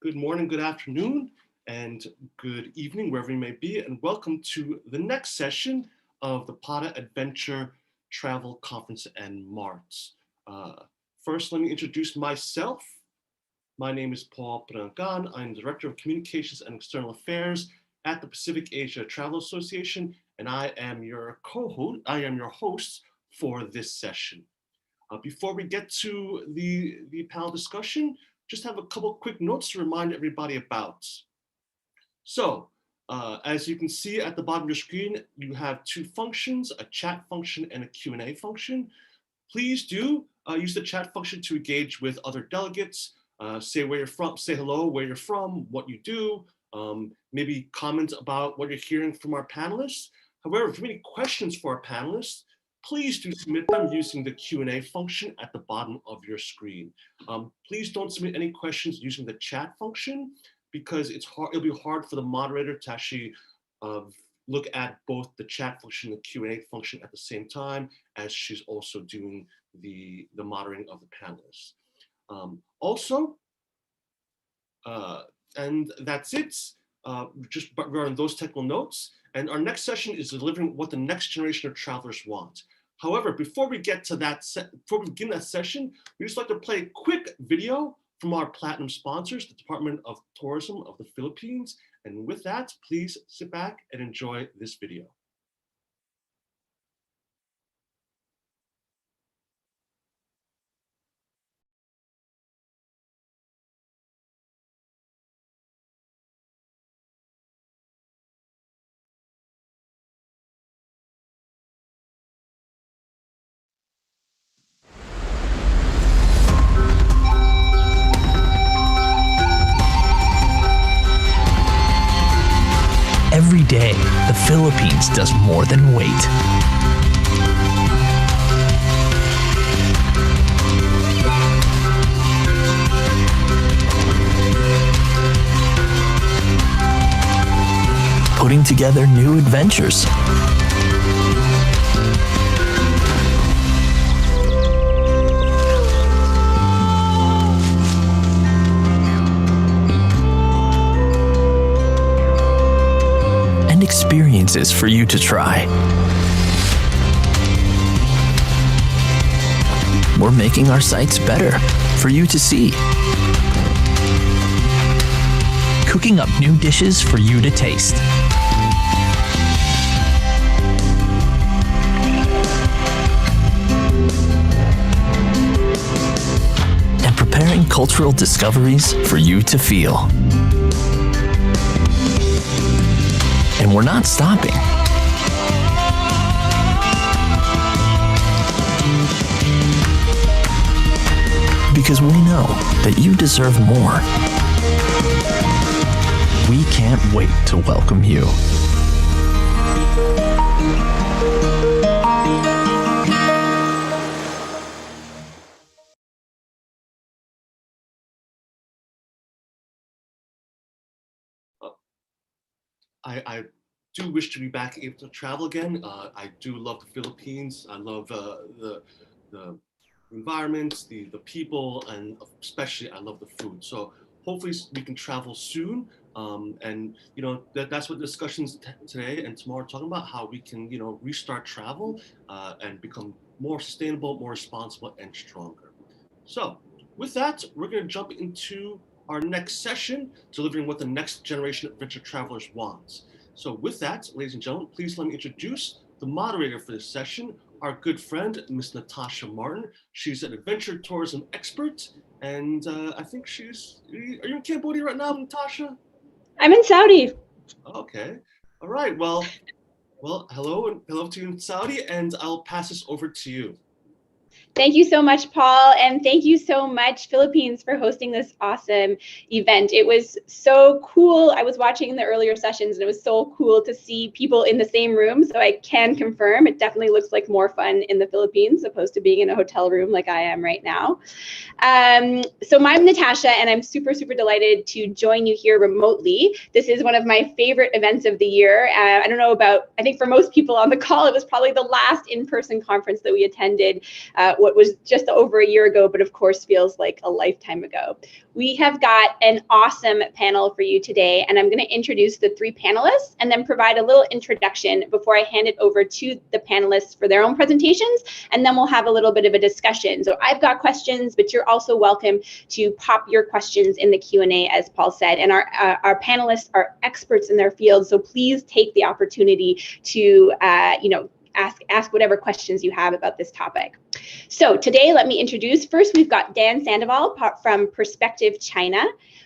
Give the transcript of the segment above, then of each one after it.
Good morning, good afternoon, and good evening, wherever you may be, and welcome to the next session of the PATA Adventure Travel Conference and Marts. First, let me introduce myself. My name is Paul Prangan. I'm Director of Communications and External Affairs at the Pacific Asia Travel Association, and I am your host for this session. Before we get to the panel discussion, just have a couple quick notes to remind everybody about. So, as you can see at the bottom of your screen, you have two functions, a chat function and a Q&A function. Please do use the chat function to engage with other delegates, say where you're from, say hello, where you're from, what you do, maybe comment about what you're hearing from our panelists. However, if you have any questions for our panelists, please do submit them using the Q&A function at the bottom of your screen. Please don't submit any questions using the chat function because it'll be hard for the moderator to actually look at both the chat function and the Q&A function at the same time as she's also doing the moderating of the panelists. And that's it, just regarding those technical notes. And our next session is delivering what the next generation of travelers want. However, before we get to that, before we begin that session, we just like to play a quick video from our platinum sponsors, the Department of Tourism of the Philippines. And with that, please sit back and enjoy this video. Philippines does more than wait. Putting together new adventures. And experiences for you to try. We're making our sites better for you to see. Cooking up new dishes for you to taste. And preparing cultural discoveries for you to feel. And we're not stopping. Because we know that you deserve more. We can't wait to welcome you. I do wish to be back able to travel again. I do love the Philippines. I love the environment, the people, and especially I love the food. So hopefully we can travel soon. And that's what discussions today and tomorrow are talking about, how we can restart travel and become more sustainable, more responsible, and stronger. So with that, we're going to jump into our next session, delivering what the next generation of adventure travelers wants. So with that, ladies and gentlemen, please let me introduce the moderator for this session, our good friend, Miss Natasha Martin. She's an adventure tourism expert, and I think are you in Cambodia right now, Natasha? I'm in Saudi. Okay, all right, well, hello to you in Saudi, and I'll pass this over to you. Thank you so much, Paul, and thank you so much, Philippines, for hosting this awesome event. It was so cool. I was watching the earlier sessions, and it was so cool to see people in the same room, so I can confirm it definitely looks like more fun in the Philippines opposed to being in a hotel room like I am right now. So I'm Natasha, and I'm super, super delighted to join you here remotely. This is one of my favorite events of the year. I don't know about, I think for most people on the call, it was probably the last in-person conference that we attended, what was just over a year ago, but of course feels like a lifetime ago. We have got an awesome panel for you today, and I'm going to introduce the three panelists and then provide a little introduction before I hand it over to the panelists for their own presentations, and then we'll have a little bit of a discussion. So I've got questions, but you're also welcome to pop your questions in the Q&A, as Paul said, and our panelists are experts in their field, so please take the opportunity to ask whatever questions you have about this topic. So today, let me introduce, first we've got Dan Sandoval from Perspective China.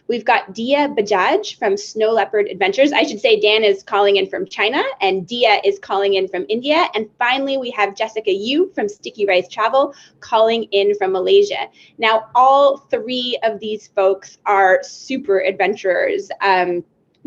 We've got Dia Bajaj from Snow Leopard Adventures. I should say Dan is calling in from China and Dia is calling in from India. And finally, we have Jessica Yu from Sticky Rice Travel calling in from Malaysia. Now, all three of these folks are super adventurers.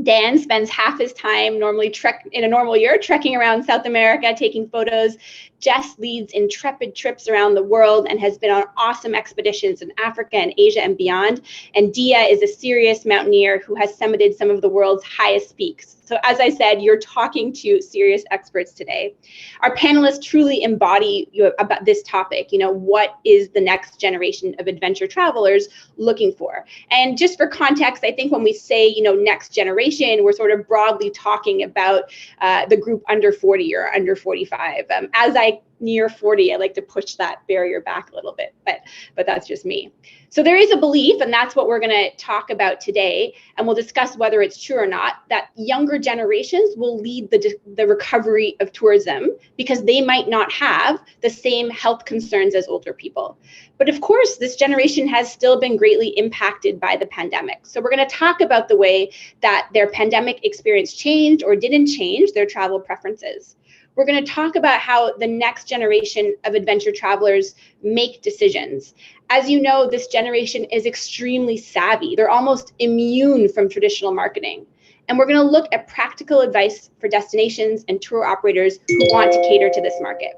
Dan spends half his time normally in a normal year trekking around South America, taking photos. Jess leads intrepid trips around the world and has been on awesome expeditions in Africa and Asia and beyond. And Dia is a serious mountaineer who has summited some of the world's highest peaks. So as I said, you're talking to serious experts today. Our panelists truly embody about this topic. What is the next generation of adventure travelers looking for? And just for context, I think when we say, next generation, we're sort of broadly talking about the group under 40 or under 45. As I near 40, I like to push that barrier back a little bit, but that's just me. So there is a belief, and that's what we're going to talk about today, and we'll discuss whether it's true or not, that younger generations will lead the recovery of tourism because they might not have the same health concerns as older people. But of course, this generation has still been greatly impacted by the pandemic. So we're going to talk about the way that their pandemic experience changed or didn't change their travel preferences. We're going to talk about how the next generation of adventure travelers make decisions. As you know, this generation is extremely savvy. They're almost immune from traditional marketing. And we're going to look at practical advice for destinations and tour operators who want to cater to this market.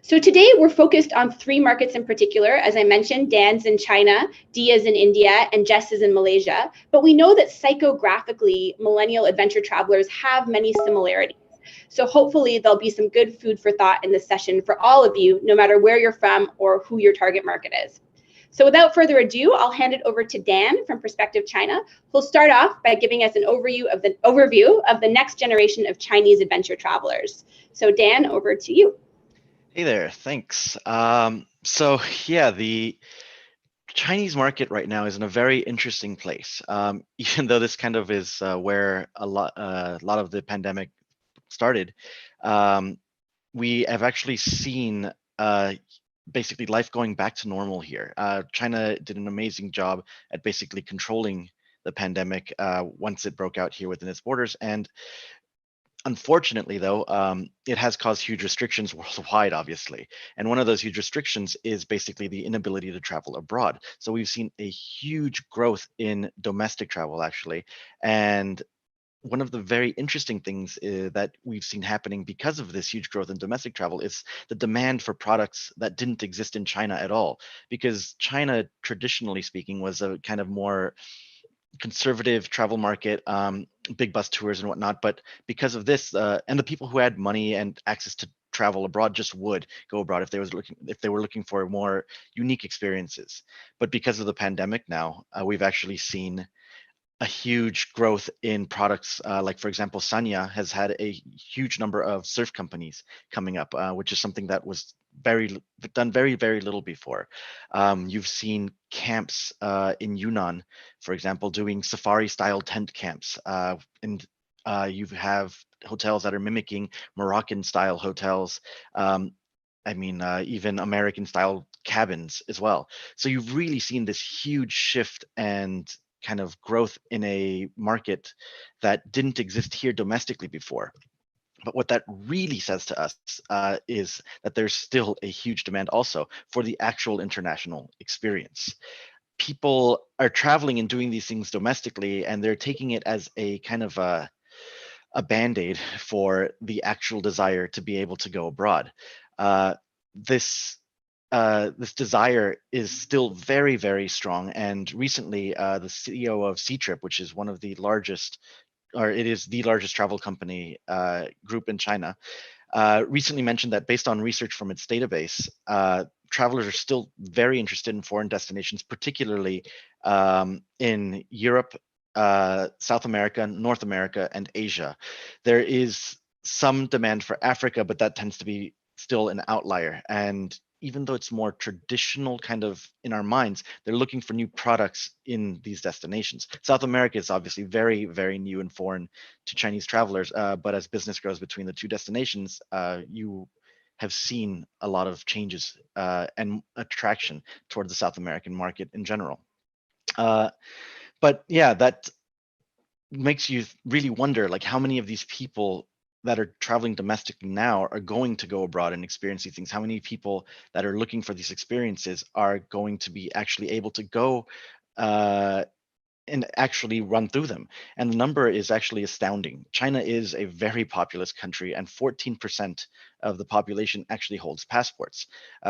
So today we're focused on 3 markets in particular. As I mentioned, Dan's in China, Dia's in India, and Jess is in Malaysia. But we know that psychographically, millennial adventure travelers have many similarities. So hopefully there'll be some good food for thought in this session for all of you, no matter where you're from or who your target market is. So without further ado, I'll hand it over to Dan from Perspective China, who'll start off by giving us an overview of the next generation of Chinese adventure travelers. So Dan, over to you. Hey there, thanks. So yeah, the Chinese market right now is in a very interesting place. Even though this kind of is where a lot of the pandemic started, we have actually seen basically life going back to normal here. China did an amazing job at basically controlling the pandemic once it broke out here within its borders, and unfortunately, though, it has caused huge restrictions worldwide, obviously. And one of those huge restrictions is basically the inability to travel abroad. So we've seen a huge growth in domestic travel, actually. And one of the very interesting things that we've seen happening because of this huge growth in domestic travel is the demand for products that didn't exist in China at all. Because China, traditionally speaking, was a kind of more conservative travel market, big bus tours and whatnot. But because of this, and the people who had money and access to travel abroad just would go abroad if they were looking for more unique experiences. But because of the pandemic now, we've actually seen a huge growth in products. Like for example, Sanya has had a huge number of surf companies coming up, which is something that was done very little before. You've seen camps in Yunnan, for example, doing safari style tent camps, and you have hotels that are mimicking Moroccan style hotels. Even American style cabins as well. So you've really seen this huge shift and kind of growth in a market that didn't exist here domestically before. But what that really says to us is that there's still a huge demand also for the actual international experience. People are traveling and doing these things domestically, and they're taking it as a kind of a band-aid for the actual desire to be able to go abroad. This desire is still very strong, and recently the CEO of Ctrip, which is one of the largest, or it is the largest travel company group in China, recently mentioned that based on research from its database, travelers are still very interested in foreign destinations, particularly in Europe, South America, North America, and Asia. There is some demand for Africa, but that tends to be still an outlier. And even though it's more traditional kind of in our minds, they're looking for new products in these destinations. South America is obviously very new and foreign to Chinese travelers, but as business grows between the two destinations, you have seen a lot of changes and attraction toward the South American market in general. But yeah, that makes you really wonder, like, how many of these people that are traveling domestically now are going to go abroad and experience these things? How many people that are looking for these experiences are going to be actually able to go and actually run through them? And the number is actually astounding. China is a very populous country, and 14% of the population actually holds passports,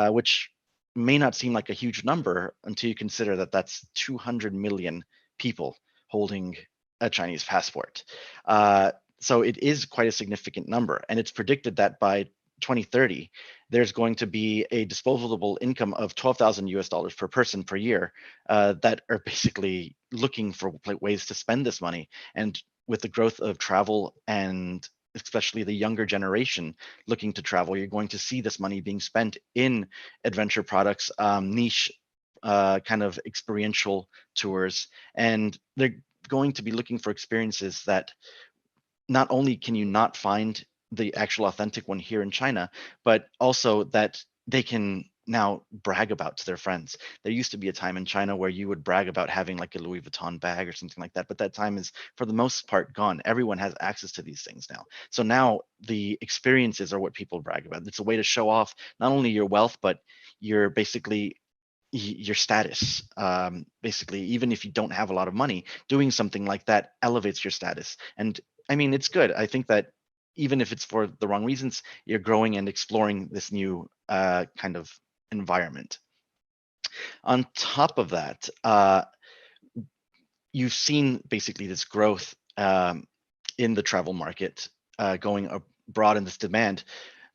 which may not seem like a huge number until you consider that that's 200 million people holding a Chinese passport. So it is quite a significant number, and it's predicted that by 2030, there's going to be a disposable income of $12,000 per person per year that are basically looking for ways to spend this money. And with the growth of travel, and especially the younger generation looking to travel, you're going to see this money being spent in adventure products, niche kind of experiential tours, and they're going to be looking for experiences that not only can you not find the actual authentic one here in China, but also that they can now brag about to their friends. There used to be a time in China where you would brag about having like a Louis Vuitton bag or something like that, but that time is for the most part gone. Everyone has access to these things now. So now the experiences are what people brag about. It's a way to show off not only your wealth, but you're basically your status. Basically, even if you don't have a lot of money, doing something like that elevates your status. And I mean, it's good. I think that even if it's for the wrong reasons, you're growing and exploring this new kind of environment. On top of that, you've seen basically this growth in the travel market going abroad in this demand,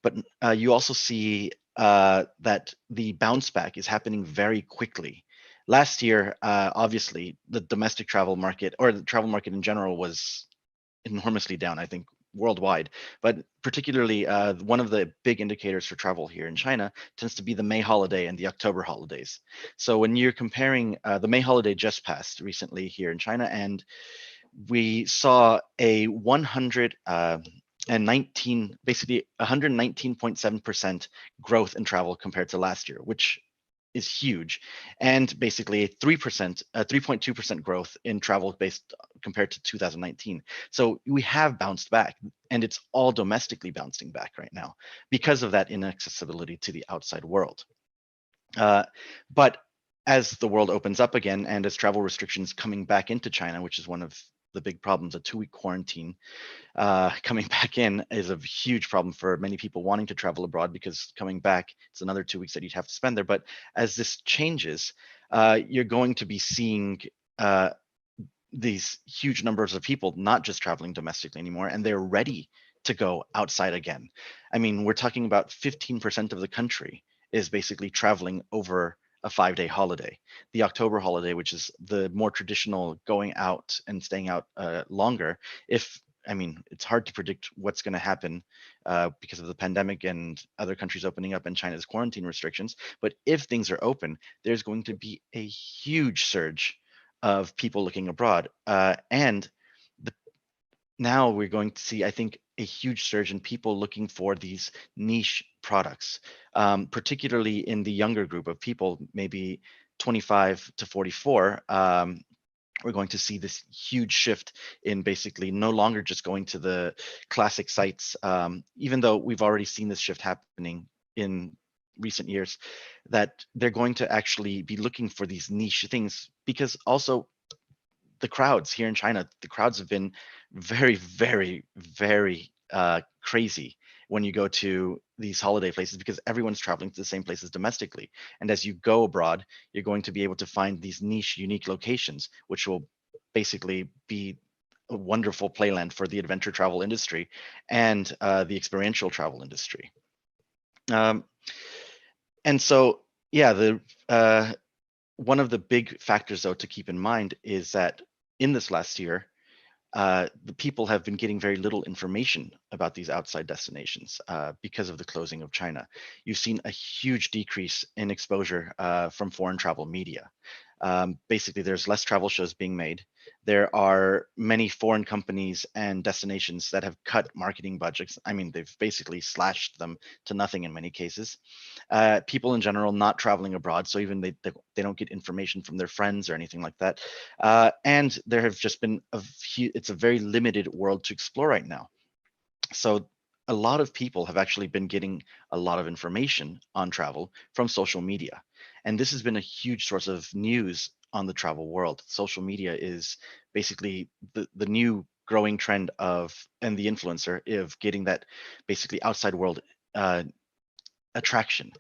but you also see that the bounce back is happening very quickly. Last year, obviously, the domestic travel market or the travel market in general was enormously down, I think, worldwide. But particularly, one of the big indicators for travel here in China tends to be the May holiday and the October holidays. So when you're comparing, the May holiday just passed recently here in China, and we saw a 119.7% growth in travel compared to last year, which is huge, and basically 3.2% growth in travel based compared to 2019. So we have bounced back, and it's all domestically bouncing back right now because of that inaccessibility to the outside world. But as the world opens up again, and as travel restrictions coming back into China, which is one of the big problems, a 2-week quarantine coming back in is a huge problem for many people wanting to travel abroad, because coming back, it's another 2 weeks that you'd have to spend there. But as this changes, you're going to be seeing these huge numbers of people not just traveling domestically anymore, and they're ready to go outside again. I mean, we're talking about 15% of the country is basically traveling over a 5-day holiday. The October holiday, which is the more traditional going out and staying out longer. I mean, it's hard to predict what's going to happen because of the pandemic and other countries opening up and China's quarantine restrictions. But if things are open, there's going to be a huge surge of people looking abroad. And now we're going to see, I think, a huge surge in people looking for these niche products, particularly in the younger group of people, maybe 25 to 44. We're going to see this huge shift in basically no longer just going to the classic sites, even though we've already seen this shift happening in recent years, that they're going to actually be looking for these niche things, because also the crowds here in China, the crowds have been very, very, very crazy when you go to these holiday places, because everyone's traveling to the same places domestically. And as you go abroad, you're going to be able to find these niche, unique locations, which will basically be a wonderful playland for the adventure travel industry and the experiential travel industry. And so, yeah, one of the big factors, though, to keep in mind is that in this last year, the people have been getting very little information about these outside destinations because of the closing of China. You've seen a huge decrease in exposure from foreign travel media. Basically, there's less travel shows being made. There are many foreign companies and destinations that have cut marketing budgets. I mean, they've basically slashed them to nothing in many cases. People in general not traveling abroad, so even they don't get information from their friends or anything like that. And there have just been it's a very limited world to explore right now. So a lot of people have actually been getting a lot of information on travel from social media. And this has been a huge source of news on the travel world. Social media is basically the new growing trend and the influencer of getting that basically outside world attraction.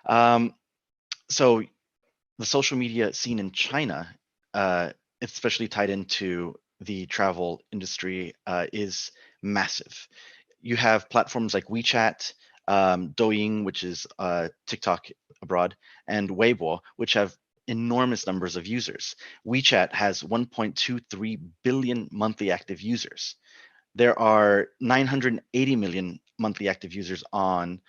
So the social media scene in China, especially tied into the travel industry, is massive. You have platforms like WeChat, Douyin, which is TikTok abroad, and Weibo, which have enormous numbers of users. WeChat has 1.23 billion monthly active users. There are 980 million monthly active users on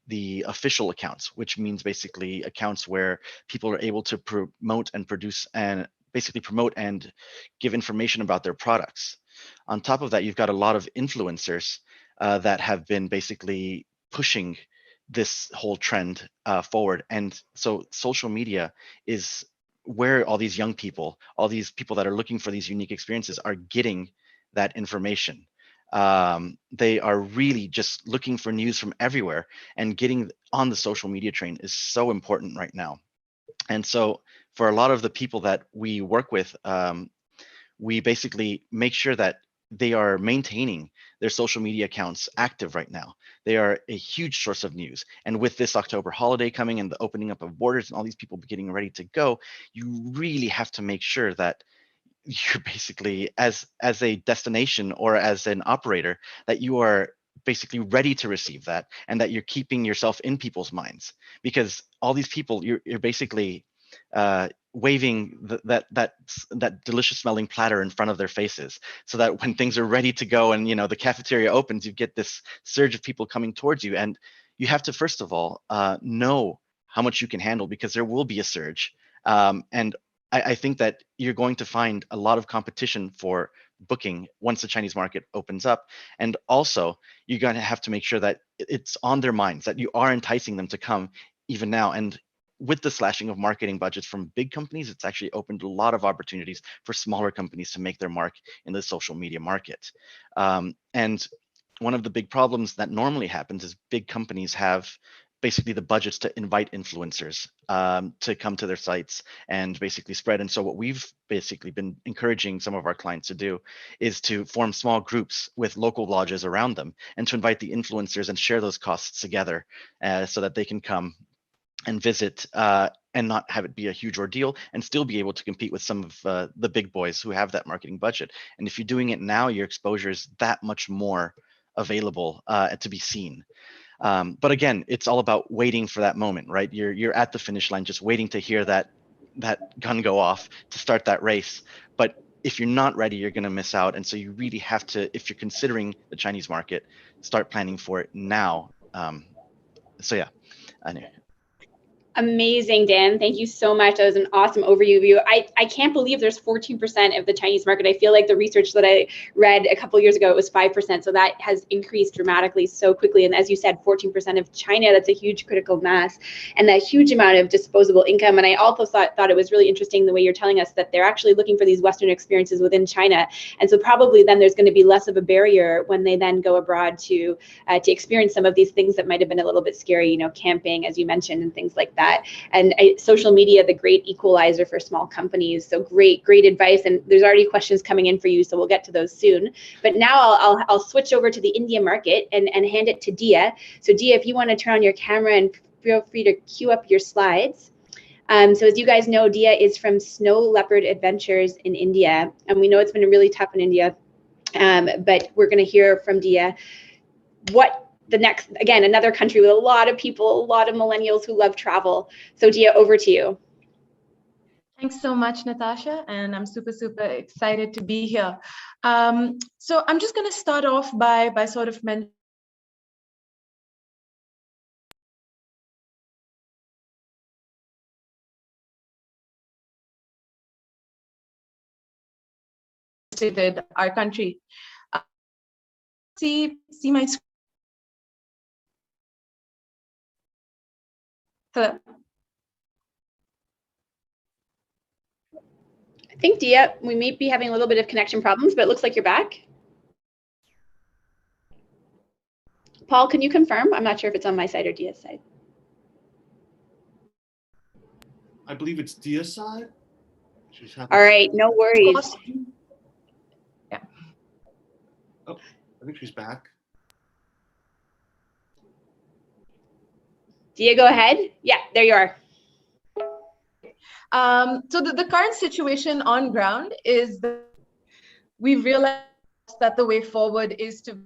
the official accounts, which means basically accounts where people are able to promote and produce and basically promote and give information about their products. On top of that, you've got a lot of influencers that have been basically pushing this whole trend forward. And so social media is where all these young people, all these people that are looking for these unique experiences are getting that information. They are really just looking for news from everywhere, and getting on the social media train is so important right now. And so for a lot of the people that we work with, we basically make sure that they are maintaining their social media accounts active right now. They are a huge source of news. And with this October holiday coming and the opening up of borders and all these people getting ready to go, you really have to make sure that you're basically, as a destination or as an operator, that you are basically ready to receive that, and that you're keeping yourself in people's minds, because all these people, you're basically waving that delicious smelling platter in front of their faces, so that when things are ready to go and the cafeteria opens, you get this surge of people coming towards you. And you have to, first of all, know how much you can handle, because there will be a surge. And I think that you're going to find a lot of competition for booking once the Chinese market opens up. And also, you're going to have to make sure that it's on their minds, that you are enticing them to come even now. And with the slashing of marketing budgets from big companies, it's actually opened a lot of opportunities for smaller companies to make their mark in the social media market. And one of the big problems that normally happens is big companies have basically the budgets to invite influencers to come to their sites and basically spread. And so what we've basically been encouraging some of our clients to do is to form small groups with local lodges around them, and to invite the influencers and share those costs together, so that they can come and visit, and not have it be a huge ordeal, and still be able to compete with some of the big boys who have that marketing budget. And if you're doing it now, your exposure is that much more available to be seen. But again, it's all about waiting for that moment, right? You're at the finish line, just waiting to hear that gun go off to start that race. But if you're not ready, you're going to miss out. And so you really have to, if you're considering the Chinese market, start planning for it now. So yeah, anyway. Amazing, Dan. Thank you so much. That was an awesome overview. I can't believe there's 14% of the Chinese market. I feel like the research that I read a couple of years ago, it was 5%. So that has increased dramatically so quickly. And as you said, 14% of China, that's a huge critical mass and that huge amount of disposable income. And I also thought it was really interesting the way you're telling us that they're actually looking for these Western experiences within China. And so probably then there's going to be less of a barrier when they then go abroad to experience some of these things that might have been a little bit scary, camping, as you mentioned, and things like that. And social media, the great equalizer for small companies. So great advice. And there's already questions coming in for you, so we'll get to those soon. But now I'll switch over to the India market and hand it to Dia. So Dia, if you want to turn on your camera and feel free to queue up your slides. So as you guys know, Dia is from Snow Leopard Adventures in India. And we know it's been really tough in India, but we're going to hear from Dia what the next, again, another country with a lot of people, a lot of millennials who love travel. So Dia, over to you. Thanks so much, Natasha, and I'm super excited to be here. So I'm just going to start off by sort of mentioning our country. See my screen. Hello. I think, Dia, we may be having a little bit of connection problems, but it looks like you're back. Paul, can you confirm? I'm not sure if it's on my side or Dia's side. I believe it's Dia's side. All right, no worries. Yeah. Oh, I think she's back. Dia, go ahead. Yeah, there you are. So the current situation on ground is that we realized that the way forward is to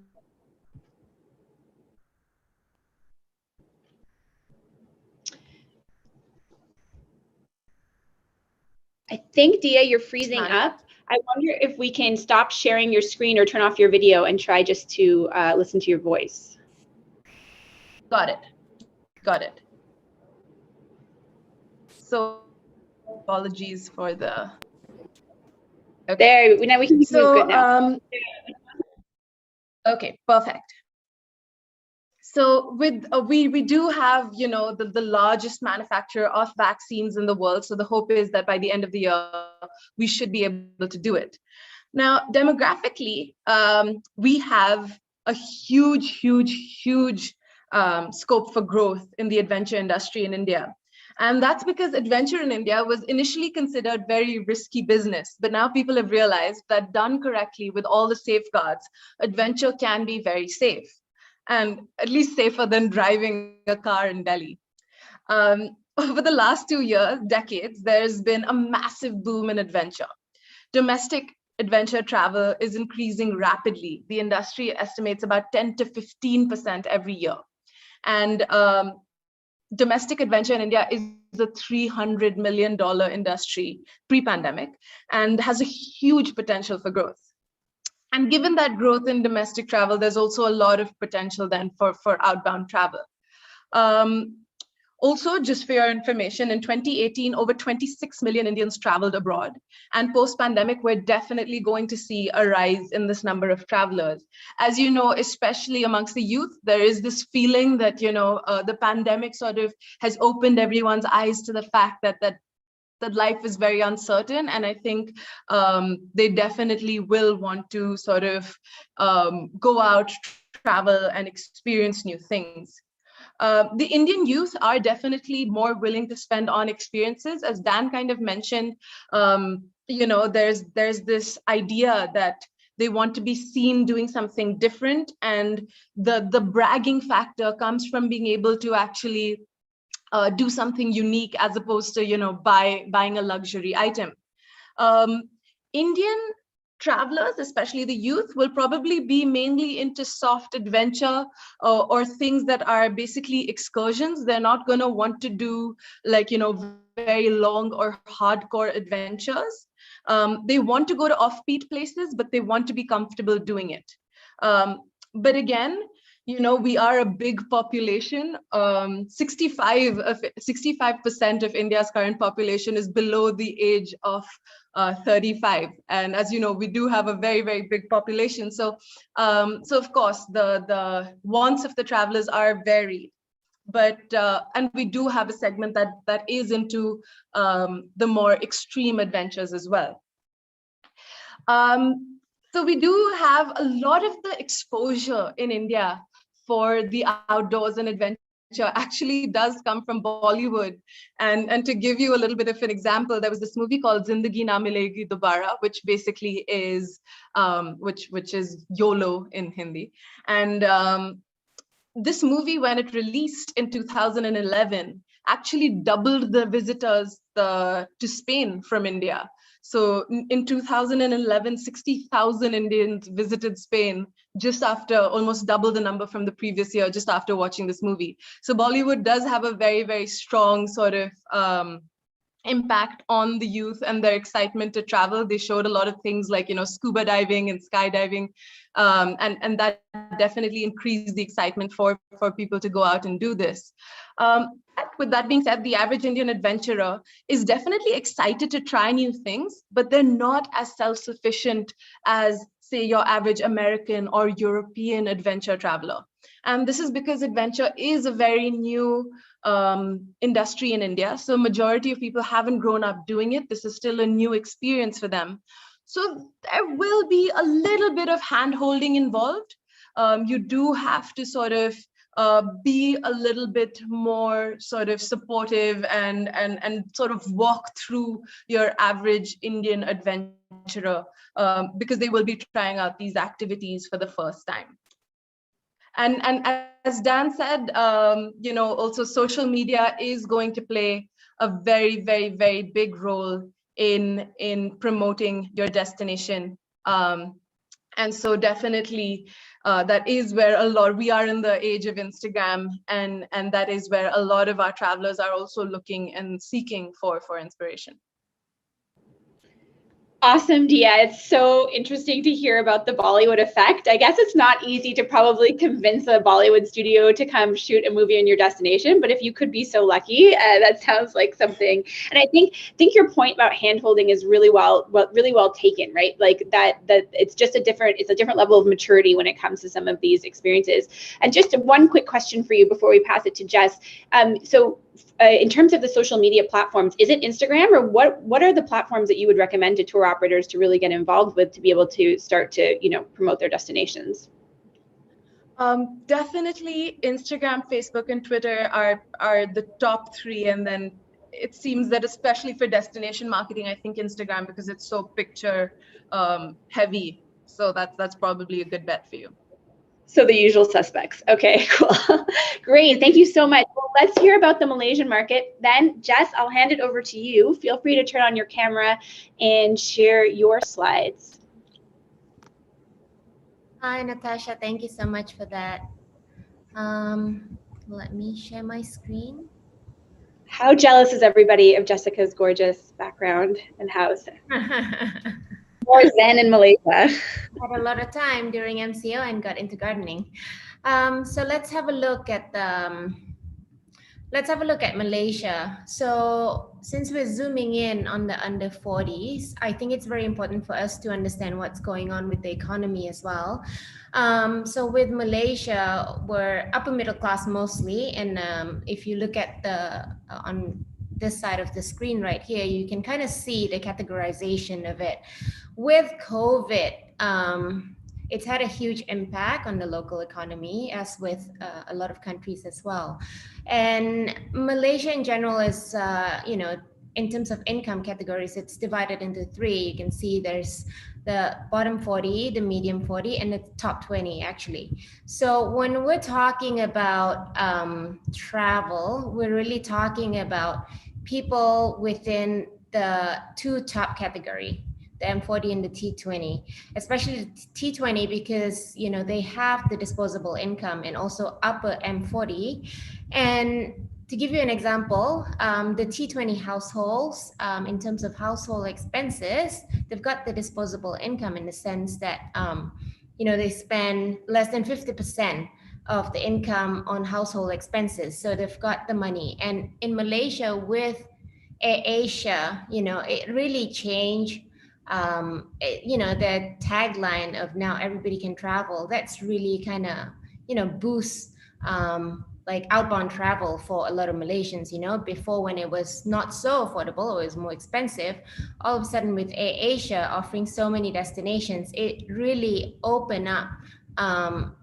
I think, Dia, you're freezing up. I wonder if we can stop sharing your screen or turn off your video and try just to listen to your voice. Got it. So apologies for the. Okay. There, now we can see good now. Okay, perfect. So with we do have the largest manufacturer of vaccines in the world. So the hope is that by the end of the year we should be able to do it. Now demographically, we have a huge scope for growth in the adventure industry in India. And that's because adventure in India was initially considered very risky business, but now people have realized that done correctly with all the safeguards, adventure can be very safe, and at least safer than driving a car in Delhi. Over the last 2 years, decades, there's been a massive boom in adventure. Domestic adventure travel is increasing rapidly. The industry estimates about 10 to 15% every year. And domestic adventure in India is a $300 million industry pre-pandemic and has a huge potential for growth. And given that growth in domestic travel, there's also a lot of potential then for outbound travel. Also, just for your information, in 2018, over 26 million Indians traveled abroad. And post-pandemic, we're definitely going to see a rise in this number of travelers. As you know, especially amongst the youth, there is this feeling that, the pandemic sort of has opened everyone's eyes to the fact that life is very uncertain. And I think they definitely will want to sort of go out, travel, and experience new things. The Indian youth are definitely more willing to spend on experiences. As Dan kind of mentioned, there's this idea that they want to be seen doing something different. And the bragging factor comes from being able to actually do something unique as opposed to, buying a luxury item. Indian travelers, especially the youth, will probably be mainly into soft adventure or things that are basically excursions. They're not going to want to do very long or hardcore adventures. They want to go to offbeat places, but they want to be comfortable doing it. But again, we are a big population. 65% of India's current population is below the age of 35. And as you know, we do have a very, very big population. So of course, the wants of the travelers are varied. But and we do have a segment that is into the more extreme adventures as well. So we do have a lot of the exposure in India for the outdoors and adventure actually does come from Bollywood. And to give you a little bit of an example, there was this movie called Zindagi Na Milegi Dobara, which basically is, which is YOLO in Hindi. And this movie, when it released in 2011, actually doubled the visitors to Spain from India. So in 2011, 60,000 Indians visited Spain just after, almost double the number from the previous year, just after watching this movie. So Bollywood does have a very, very strong sort of impact on the youth and their excitement to travel. They showed a lot of things like, scuba diving and skydiving, and that definitely increased the excitement for people to go out and do this. With that being said, the average Indian adventurer is definitely excited to try new things, but they're not as self-sufficient as, say, your average American or European adventure traveler. And this is because adventure is a very new industry in India. So majority of people haven't grown up doing it. This is still a new experience for them. So there will be a little bit of hand-holding involved. You do have to sort of be a little bit more sort of supportive and sort of walk through your average Indian adventurer because they will be trying out these activities for the first time. And as Dan said, also social media is going to play a very, very, very big role in promoting your destination. And so definitely that is where we are in the age of Instagram, and that is where a lot of our travelers are also looking and seeking for inspiration. Awesome, Dia. It's so interesting to hear about the Bollywood effect. I guess it's not easy to probably convince a Bollywood studio to come shoot a movie in your destination, but if you could be so lucky, that sounds like something. And I think your point about handholding is really well taken, right? Like that it's just a different level of maturity when it comes to some of these experiences. And just one quick question for you before we pass it to Jess. In terms of the social media platforms, is it Instagram, or what are the platforms that you would recommend to tour operators to really get involved with to be able to start to promote their destinations? Definitely Instagram, Facebook, and Twitter are the top three, and then it seems that especially for destination marketing, I think Instagram, because it's so picture heavy. So that's probably a good bet for you. So the usual suspects. Okay, cool. Great. Thank you so much. Well, let's hear about the Malaysian market. Then, Jess, I'll hand it over to you. Feel free to turn on your camera and share your slides. Hi, Natasha. Thank you so much for that. Let me share my screen. How jealous is everybody of Jessica's gorgeous background and house? More zen in Malaysia. Had a lot of time during MCO and got into gardening. So let's have a look at Malaysia. So since we're zooming in on the under 40s, I think it's very important for us to understand what's going on with the economy as well. So with Malaysia, we're upper middle class mostly, and if you look at on this side of the screen right here, you can kind of see the categorization of it. With COVID, it's had a huge impact on the local economy, as with a lot of countries as well. And Malaysia in general is, in terms of income categories, it's divided into three. You can see there's the bottom 40, the medium 40, and the top 20 actually. So when we're talking about travel, we're really talking about people within the two top category, the M40 and the T20, especially the T20 because they have the disposable income and also upper M40. And to give you an example, the T20 households, in terms of household expenses, they've got the disposable income in the sense that they spend less than 50% of the income on household expenses. So they've got the money. And in Malaysia with Asia, it really changed. The tagline of now everybody can travel, that's really kind of boosts like outbound travel for a lot of Malaysians. Before, when it was not so affordable, it was more expensive, all of a sudden with Asia offering so many destinations, it really opened up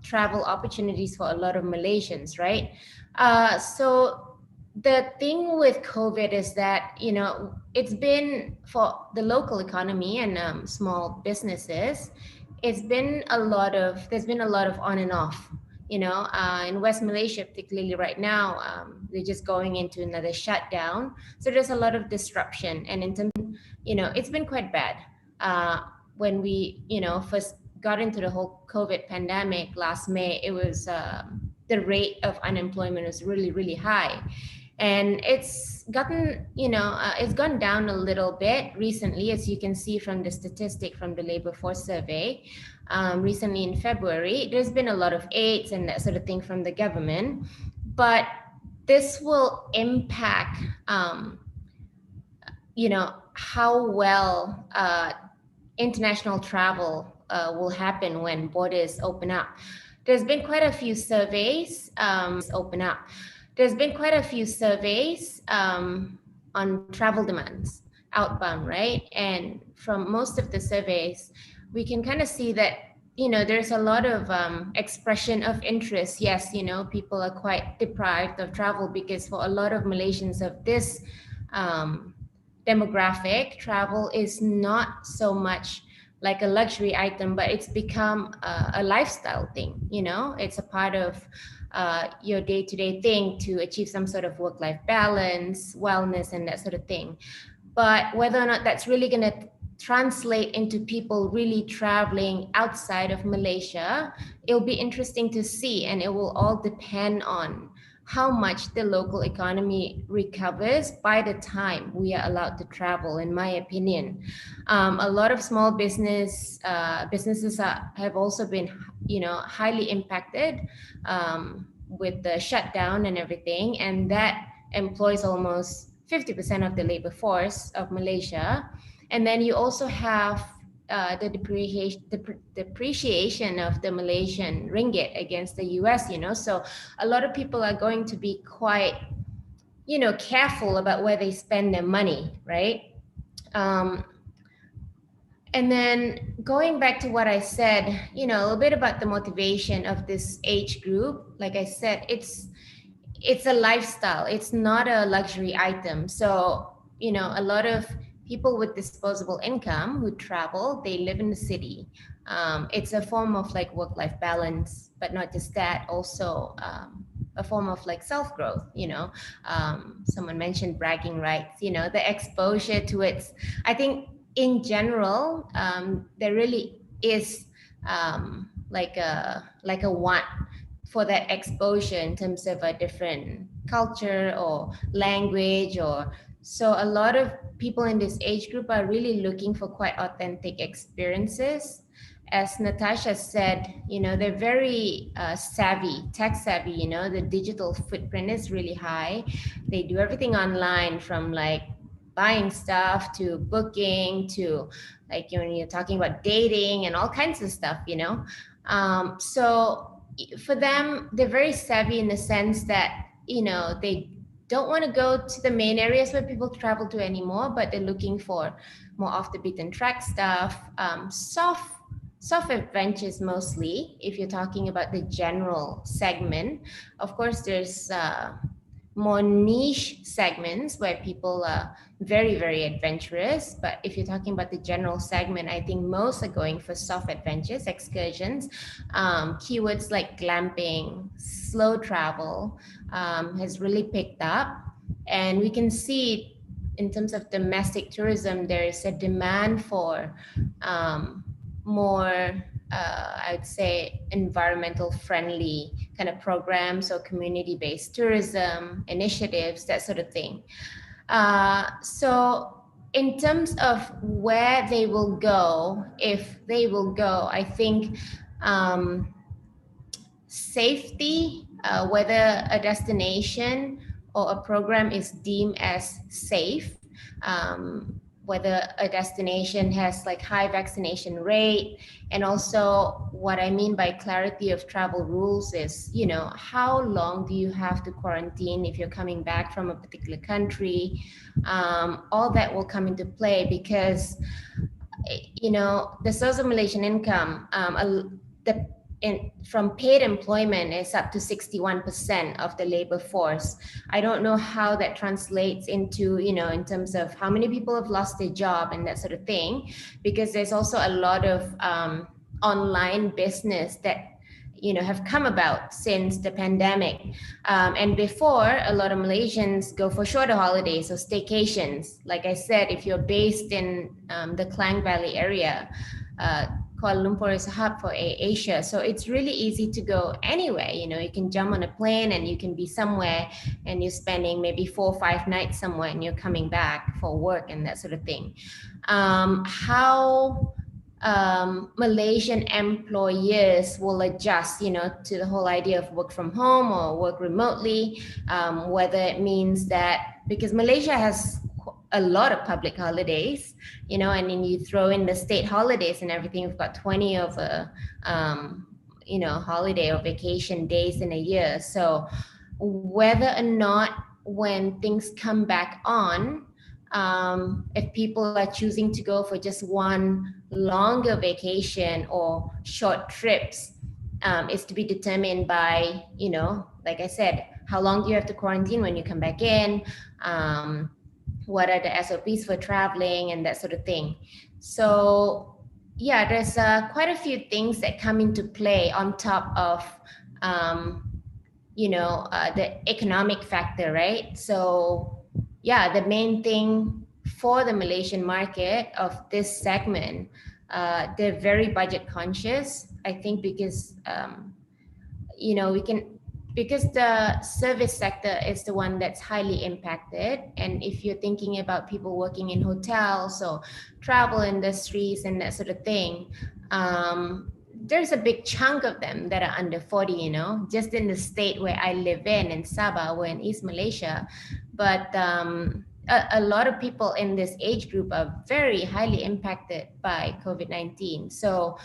travel opportunities for a lot of Malaysians, right? So the thing with COVID is that, it's been for the local economy and small businesses, there's been a lot of on and off, in West Malaysia, particularly right now, they're just going into another shutdown. So there's a lot of disruption. And in terms, it's been quite bad. When we, first got into the whole COVID pandemic last May, it was, the rate of unemployment was really, really high. And it's gotten, it's gone down a little bit recently, as you can see from the statistic from the labor force survey. Recently in February, there's been a lot of aids and that sort of thing from the government, but this will impact, how well international travel will happen when borders open up. There's been quite a few surveys open up. There's been quite a few surveys on travel demands outbound, right? And from most of the surveys, we can kind of see that, there's a lot of expression of interest. Yes, people are quite deprived of travel because for a lot of Malaysians of this demographic, travel is not so much like a luxury item, but it's become a lifestyle thing. It's a part of your day-to-day thing to achieve some sort of work-life balance, wellness, and that sort of thing. But whether or not that's really going to translate into people really traveling outside of Malaysia, it'll be interesting to see, and it will all depend on how much the local economy recovers by the time we are allowed to travel, in my opinion. A lot of small businesses have also been, highly impacted with the shutdown and everything, and that employs almost 50% of the labor force of Malaysia. And then you also have the depreciation of the Malaysian ringgit against the US, so a lot of people are going to be quite, careful about where they spend their money, right? And then going back to what I said, a little bit about the motivation of this age group. Like I said, it's a lifestyle. It's not a luxury item. So, you know, a lot of people with disposable income who travel, they live in the city. It's a form of like work-life balance, but not just that, also a form of like self-growth, you know. Someone mentioned bragging rights, you know, the exposure to it. I think in general, there really is like a want for that exposure in terms of a different culture or language. Or so a lot of people in this age group are really looking for quite authentic experiences. As Natasha said, you know, they're very savvy, tech savvy, you know, the digital footprint is really high. They do everything online, from like buying stuff to booking to like, you know, you're talking about dating and all kinds of stuff, you know. So for them, they're very savvy in the sense that, you know, they don't want to go to the main areas where people travel to anymore, but they're looking for more off the beaten track stuff, soft adventures mostly, if you're talking about the general segment. Of course, there's more niche segments where people are very, very adventurous. But if you're talking about the general segment, I think most are going for soft adventures, excursions. Keywords like glamping, slow travel has really picked up. And we can see in terms of domestic tourism, there is a demand for more, I'd say, environmental friendly kind of programs or community-based tourism initiatives, that sort of thing. So in terms of where they will go, if they will go, I think safety, whether a destination or a program is deemed as safe, whether a destination has like high vaccination rate. And also what I mean by clarity of travel rules is, you know, how long do you have to quarantine if you're coming back from a particular country? All that will come into play because, you know, the source of Malaysian income, from paid employment is up to 61% of the labor force. I don't know how that translates into, you know, in terms of how many people have lost their job and that sort of thing, because there's also a lot of online business that, you know, have come about since the pandemic. And before, a lot of Malaysians go for shorter holidays or staycations. Like I said, if you're based in the Klang Valley area, Kuala Lumpur is a hub for Asia. So it's really easy to go anywhere. You know, you can jump on a plane and you can be somewhere and you're spending maybe 4 or 5 nights somewhere and you're coming back for work and that sort of thing. How Malaysian employers will adjust, you know, to the whole idea of work from home or work remotely, whether it means that, because Malaysia has a lot of public holidays, you know, and then you throw in the state holidays and everything, we've got 20 of you know, holiday or vacation days in a year. So whether or not when things come back on, if people are choosing to go for just one longer vacation or short trips, is to be determined by, you know, like I said, how long do you have to quarantine when you come back in? What are the SOPs for traveling and that sort of thing. So yeah, there's quite a few things that come into play on top of, you know, the economic factor, right? So yeah, the main thing for the Malaysian market of this segment, they're very budget conscious, I think, because, you know, because the service sector is the one that's highly impacted. And if you're thinking about people working in hotels or travel industries and that sort of thing, there's a big chunk of them that are under 40, you know, just in the state where I live in Sabah, we're in East Malaysia. But a lot of people in this age group are very highly impacted by COVID-19. So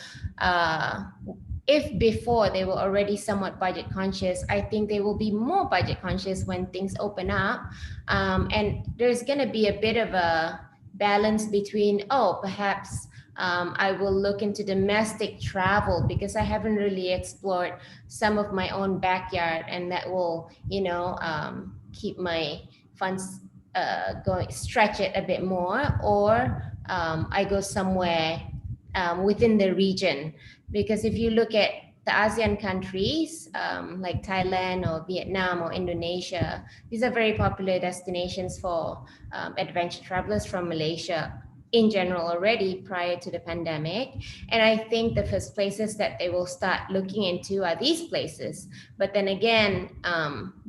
if before they were already somewhat budget conscious, I think they will be more budget conscious when things open up. And there's going to be a bit of a balance between, oh, perhaps I will look into domestic travel because I haven't really explored some of my own backyard, and that will, keep my funds going, stretch it a bit more. Or I go somewhere within the region, because if you look at the ASEAN countries like Thailand or Vietnam or Indonesia, these are very popular destinations for adventure travelers from Malaysia in general already prior to the pandemic. And I think the first places that they will start looking into are these places. But then again,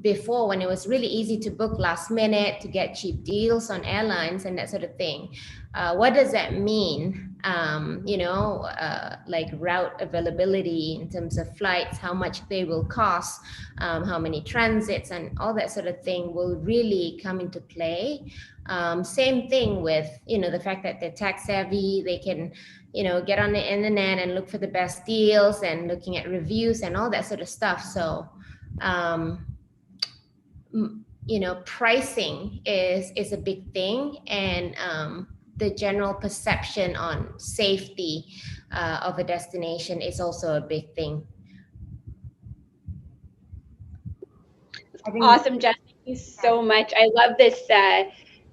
before, when it was really easy to book last minute, to get cheap deals on airlines and that sort of thing, what does that mean? Like route availability in terms of flights, how much they will cost, how many transits, and all that sort of thing will really come into play. Same thing with, the fact that they're tech savvy, they can, get on the internet and look for the best deals and looking at reviews and all that sort of stuff. So, pricing is a big thing, and the general perception on safety of a destination is also a big thing. Awesome, Jess. Thank you so much. I love this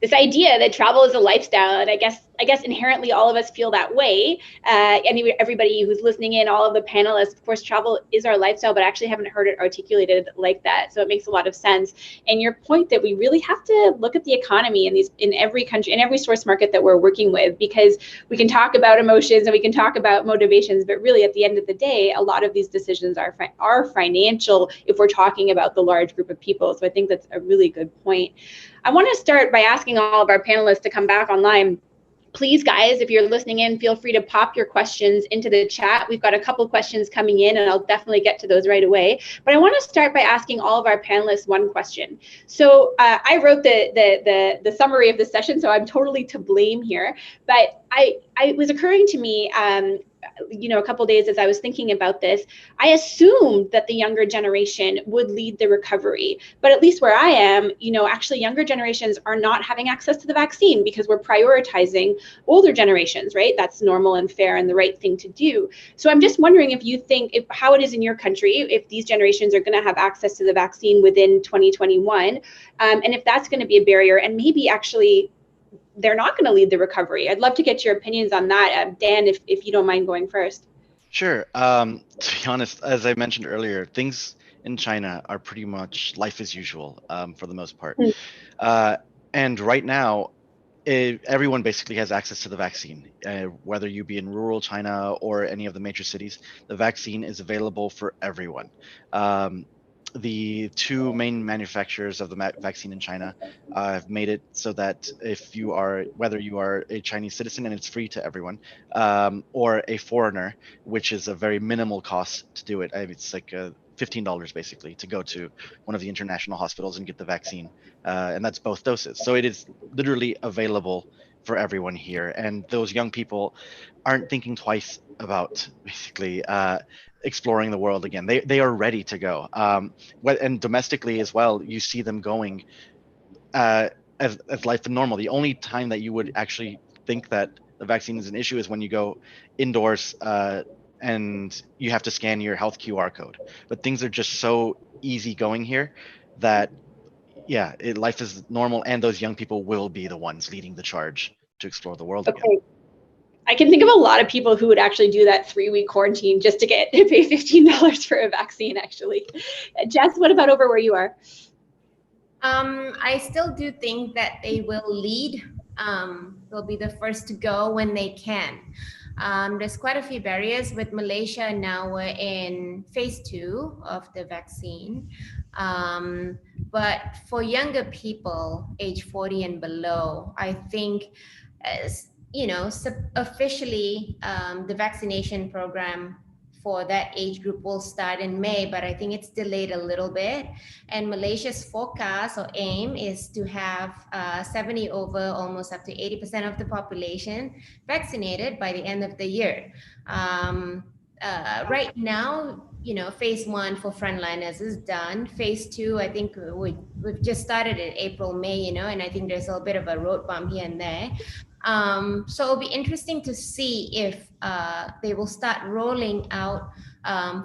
this idea that travel is a lifestyle, and I guess inherently all of us feel that way. Everybody who's listening in, all of the panelists, of course, travel is our lifestyle, but I actually haven't heard it articulated like that. So it makes a lot of sense. And your point that we really have to look at the economy in every country, in every source market that we're working with, because we can talk about emotions and we can talk about motivations, but really at the end of the day, a lot of these decisions are financial if we're talking about the large group of people. So I think that's a really good point. I want to start by asking all of our panelists to come back online. Please, guys, if you're listening in, feel free to pop your questions into the chat. We've got a couple questions coming in, and I'll definitely get to those right away. But I want to start by asking all of our panelists one question. So I wrote the summary of the session, so I'm totally to blame here. But it was occurring to me, a couple days as I was thinking about this, I assumed that the younger generation would lead the recovery. But at least where I am, actually younger generations are not having access to the vaccine because we're prioritizing older generations, right? That's normal and fair and the right thing to do. So I'm just wondering if you think how it is in your country, if these generations are going to have access to the vaccine within 2021, and if that's going to be a barrier, and maybe actually they're not going to lead the recovery. I'd love to get your opinions on that. Dan, if you don't mind going first. Sure. To be honest, as I mentioned earlier, things in China are pretty much life as usual for the most part. And right now, everyone basically has access to the vaccine, whether you be in rural China or any of the major cities. The vaccine is available for everyone. The two main manufacturers of the vaccine in China have made it so that whether you are a Chinese citizen and it's free to everyone, or a foreigner, which is a very minimal cost to do it. It's like $15 basically to go to one of the international hospitals and get the vaccine, and that's both doses. So it is literally available for everyone here, and those young people aren't thinking twice about basically exploring the world again. They are ready to go. And domestically as well, you see them going as life normal. The only time that you would actually think that the vaccine is an issue is when you go indoors and you have to scan your health QR code. But things are just so easy going here that life is normal, and those young people will be the ones leading the charge to explore the world again. I can think of a lot of people who would actually do that 3-week quarantine just to pay $15 for a vaccine, actually. Jess, what about over where you are? I still do think that they will lead. They'll be the first to go when they can. There's quite a few barriers with Malaysia. Now we're in phase 2 of the vaccine. But for younger people, age 40 and below, I think officially the vaccination program for that age group will start in May, but I think it's delayed a little bit. And Malaysia's forecast or aim is to have 70 over almost up to 80% of the population vaccinated by the end of the year. Right now, phase 1 for frontliners is done. Phase 2, I think we've just started in April, May, you know, and I think there's a bit of a road bump here and there. So it'll be interesting to see if they will start rolling out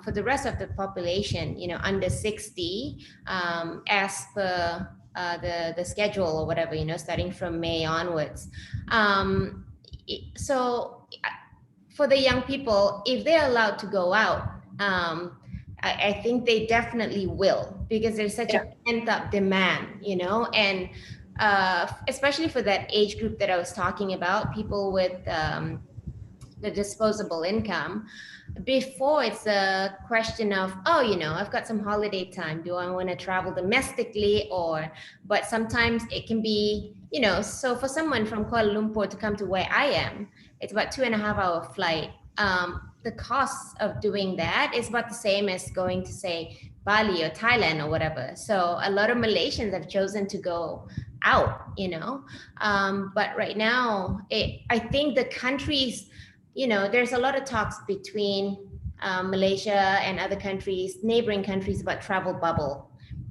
for the rest of the population, you know, under 60, as per the schedule or whatever, you know, starting from May onwards. So for the young people, if they're allowed to go out, I think they definitely will, because there's such a pent-up demand, you know, and especially for that age group that I was talking about, people with the disposable income. Before, it's a question of, oh, you know, I've got some holiday time. Do I want to travel domestically but sometimes it can be, you know, so for someone from Kuala Lumpur to come to where I am, it's about 2.5-hour flight. The cost of doing that is about the same as going to, say, Bali or Thailand or whatever. So a lot of Malaysians have chosen to go out, you know. But right now, I think the countries, you know, there's a lot of talks between Malaysia and other countries, neighboring countries, about travel bubble.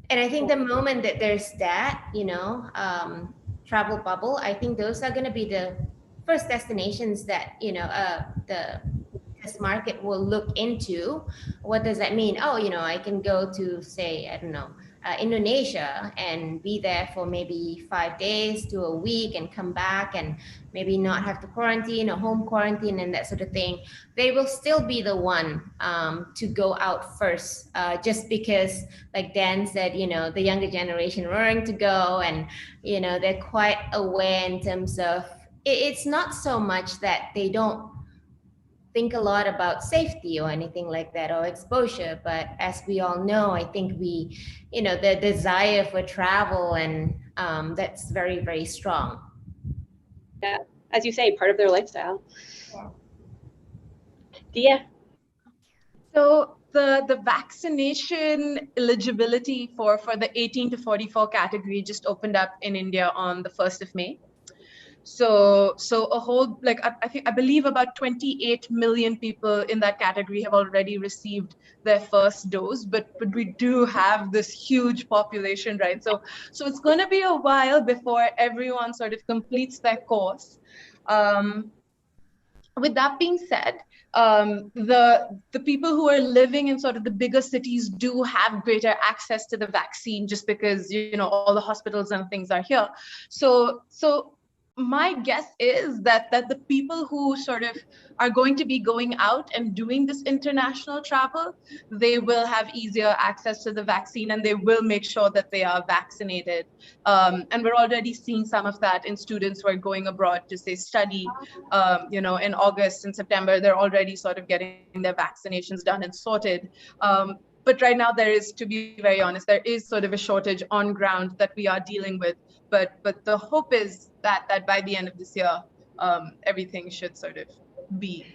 And I think the moment that there's that, you know, travel bubble, I think those are going to be the first destinations that, you know, this market will look into. What does that mean? Oh, you know, I can go to, say, I don't know, Indonesia and be there for maybe 5 days to a week and come back and maybe not have to quarantine or home quarantine and that sort of thing. They will still be the one to go out first, just because, like Dan said, you know, the younger generation roaring to go, and, you know, they're quite aware in terms of, it's not so much that they don't think a lot about safety or anything like that, or exposure, but as we all know, I think we, you know, the desire for travel, and that's very, very strong. Yeah, as you say, part of their lifestyle. Dia? So the vaccination eligibility for the 18 to 44 category just opened up in India on the 1st of May. So a whole, like, I believe about 28 million people in that category have already received their first dose, but we do have this huge population, right? So it's going to be a while before everyone sort of completes their course. With that being said, the people who are living in sort of the bigger cities do have greater access to the vaccine, just because, you know, all the hospitals and things are here. So my guess is that the people who sort of are going to be going out and doing this international travel, they will have easier access to the vaccine, and they will make sure that they are vaccinated. And we're already seeing some of that in students who are going abroad to, say, study, you know, in August and September. They're already sort of getting their vaccinations done and sorted. But right now, there is, to be very honest, there is sort of a shortage on ground that we are dealing with. But the hope is that by the end of this year, everything should sort of be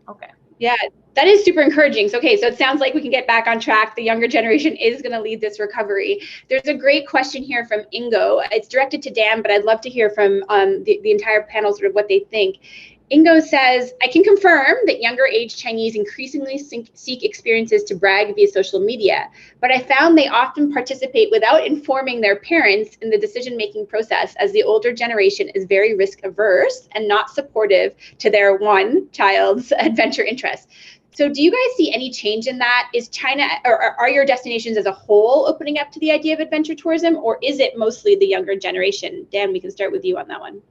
okay. Yeah, that is super encouraging. So, okay, so it sounds like we can get back on track. The younger generation is going to lead this recovery. There's a great question here from Ingo. It's directed to Dan, but I'd love to hear from the entire panel sort of what they think. Ingo says, I can confirm that younger age Chinese increasingly seek experiences to brag via social media, but I found they often participate without informing their parents in the decision-making process, as the older generation is very risk-averse and not supportive to their one child's adventure interests. So do you guys see any change in that? Is China, or are your destinations as a whole opening up to the idea of adventure tourism, or is it mostly the younger generation? Dan, we can start with you on that one.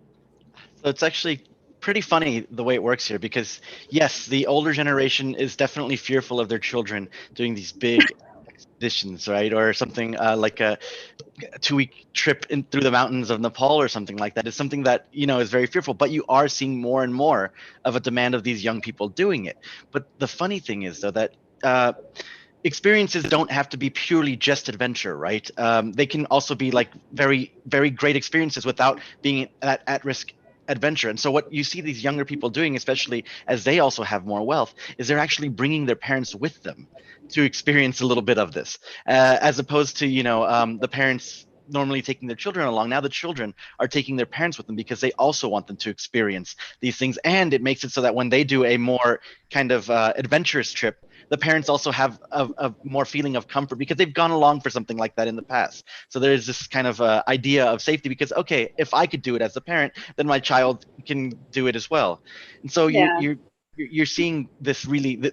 So it's actually pretty funny the way it works here, because yes, the older generation is definitely fearful of their children doing these big expeditions, right? Or something like a 2-week trip through the mountains of Nepal or something like that. Is something that, you know, is very fearful, but you are seeing more and more of a demand of these young people doing it. But the funny thing is, though, that experiences don't have to be purely just adventure, right? They can also be like very, very great experiences without being at risk adventure. And so what you see these younger people doing, especially as they also have more wealth, is they're actually bringing their parents with them to experience a little bit of this, as opposed to, you know, the parents normally taking their children along, now the children are taking their parents with them because they also want them to experience these things. And it makes it so that when they do a more kind of adventurous trip, the parents also have a more feeling of comfort because they've gone along for something like that in the past. So there's this kind of idea of safety because, okay, if I could do it as a parent, then my child can do it as well. And so you're seeing this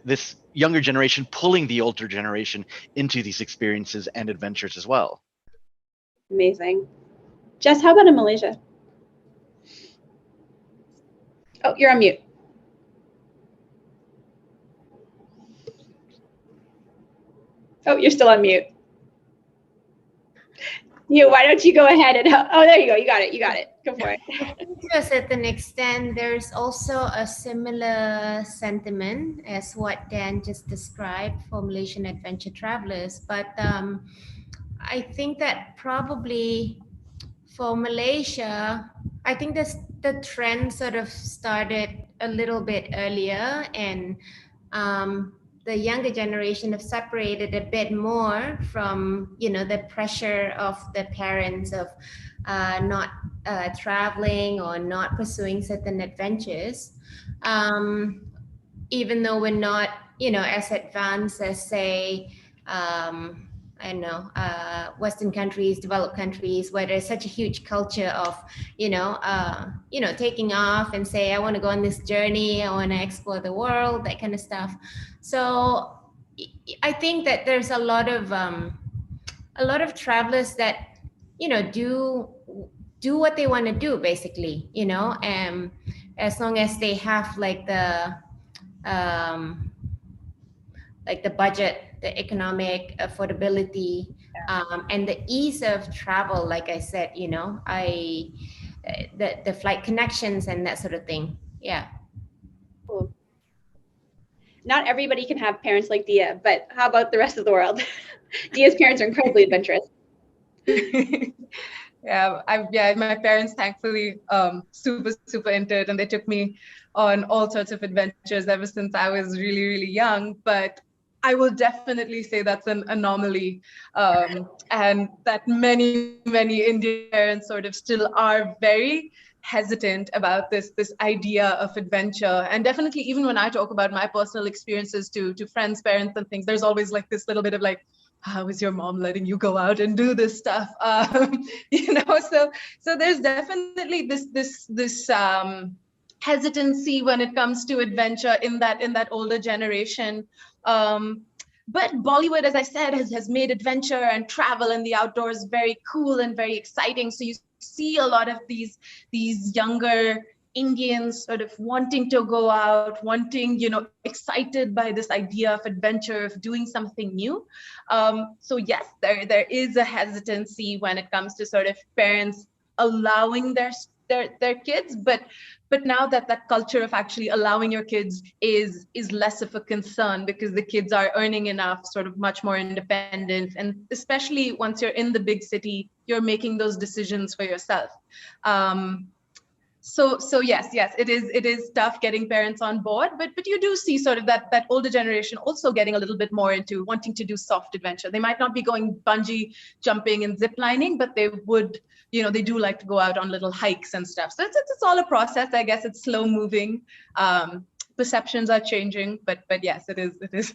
this younger generation pulling the older generation into these experiences and adventures as well. Amazing. Jess, how about in Malaysia? Oh, you're on mute. Oh, you're still on mute. Why don't you go ahead and, oh, there you go. You got it. Go for it. To a certain extent, there's also a similar sentiment as what Dan just described for Malaysian adventure travelers. But I think that probably for Malaysia, I think the trend sort of started a little bit earlier, and the younger generation have separated a bit more from, the pressure of the parents of not traveling or not pursuing certain adventures. Even though we're not, as advanced as, say, I don't know, Western countries, developed countries, where there's such a huge culture of, taking off and say, I want to go on this journey, I want to explore the world, that kind of stuff. So I think that there's a lot of travelers that, do what they want to do, basically, as long as they have like the budget, the economic affordability, and the ease of travel. Like I said, the flight connections and that sort of thing. Yeah. Cool. Not everybody can have parents like Dia, but how about the rest of the world? Dia's parents are incredibly adventurous. Yeah, my parents thankfully super into it, and they took me on all sorts of adventures ever since I was really, really young. But I will definitely say that's an anomaly, and that many Indian parents sort of still are very hesitant about this idea of adventure. And definitely, even when I talk about my personal experiences to friends, parents, and things, there's always like this little bit of like, how is your mom letting you go out and do this stuff? So there's definitely this hesitancy when it comes to adventure in that older generation. But Bollywood, as I said, has made adventure and travel and the outdoors very cool and very exciting. So you see a lot of these younger Indians sort of wanting to go out, excited by this idea of adventure, of doing something new. So yes, there is a hesitancy when it comes to sort of parents allowing their kids, but now that culture of actually allowing your kids is less of a concern, because the kids are earning enough, sort of much more independent, and especially once you're in the big city, you're making those decisions for yourself. So yes, it is tough getting parents on board, but you do see sort of that older generation also getting a little bit more into wanting to do soft adventure. They might not be going bungee jumping and zip lining, but they would, they do like to go out on little hikes and stuff. So it's all a process. I guess it's slow moving. Perceptions are changing, but yes, it is